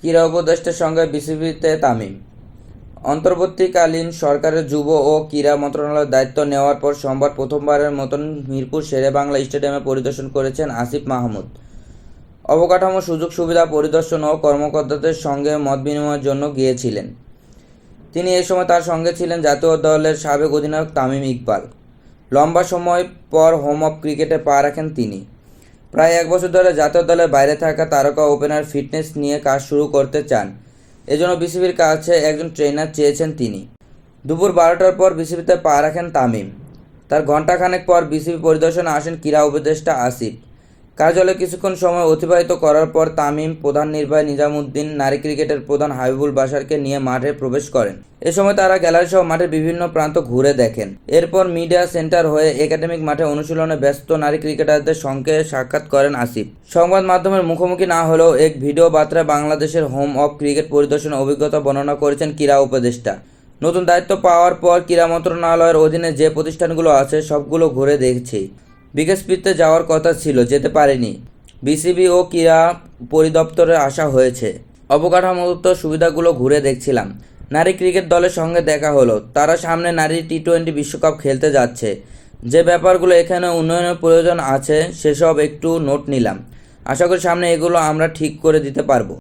ক্রীড়া উপদেষ্টার সঙ্গে বিসিবিতে তামিম। অন্তর্বর্তীকালীন সরকারের যুব ও ক্রীড়া মন্ত্রণালয়ের দায়িত্ব নেওয়ার পর সোমবার প্রথমবারের মতন মিরপুর শেরেবাংলা স্টেডিয়ামে পরিদর্শন করেছেন আসিফ মাহমুদ। অবকাঠামো, সুযোগ সুবিধা পরিদর্শন ও কর্মকর্তাদের সঙ্গে মতবিনিময়ের জন্য গিয়েছিলেন তিনি। এ সময় তার সঙ্গে ছিলেন জাতীয় দলের সাবেক অধিনায়ক তামিম ইকবাল। লম্বা সময় পর হোম অফ ক্রিকেটে পা রাখেন তিনি। প্রায় 1 বছর ধরে জাতীয় দলের বাইরে থাকা তারকা ওপেনার ফিটনেস নিয়ে কাজ শুরু করতে চান। এজন্য বিসিবির কাছে একজন ট্রেনার চেয়েছেন তিনি। দুপুর 12টার পর বিসিবিতে পা রাখেন তামিম। তার ঘণ্টাখানেক পর বিসিবি পরিদর্শনে আসেন ক্রীড়া উপদেষ্টা আসিফ। কার্যালয়ে কিছুক্ষণ সময় অতিবাহিত করার পর তামিম প্রধান নির্বাহী নিজামুদ্দিন, নারী ক্রিকেটের প্রধান হাবিবুল বাশারকে নিয়ে মাঠে প্রবেশ করেন। এ সময় তারা গ্যালারি সহ মাঠের বিভিন্ন প্রান্ত ঘুরে দেখেন। এরপর মিডিয়া সেন্টার হয়ে একাডেমিক মাঠে অনুশীলনে ব্যস্ত নারী ক্রিকেটারদের সঙ্গে সাক্ষাৎ করেন আসিফ। সংবাদ মাধ্যমের মুখোমুখি না হলেও এক ভিডিও বার্তায় বাংলাদেশের হোম অফ ক্রিকেট পরিদর্শনের অভিজ্ঞতা বর্ণনা করেছেন ক্রীড়া উপদেষ্টা। নতুন দায়িত্ব পাওয়ার পর ক্রীড়া মন্ত্রণালয়ের অধীনে যে প্রতিষ্ঠানগুলো আছে সবগুলো ঘুরে দেখছি। বিকেএসপিতে যাওয়ার কথা ছিল, যেতে পারিনি। বিসিবি ও ক্রীড়া পরিদপ্তরে আসা হয়েছে। অবকাঠামোগত সুবিধাগুলো ঘুরে দেখছিলাম। নারী ক্রিকেট দলের সঙ্গে দেখা হলো। তারা সামনে নারী টি-20 বিশ্বকাপ খেলতে যাচ্ছে। যে ব্যাপারগুলো এখানে উন্নয়নের প্রয়োজন আছে সেসব একটু নোট নিলাম। আশা করি সামনে এগুলো আমরা ঠিক করে দিতে পারবো।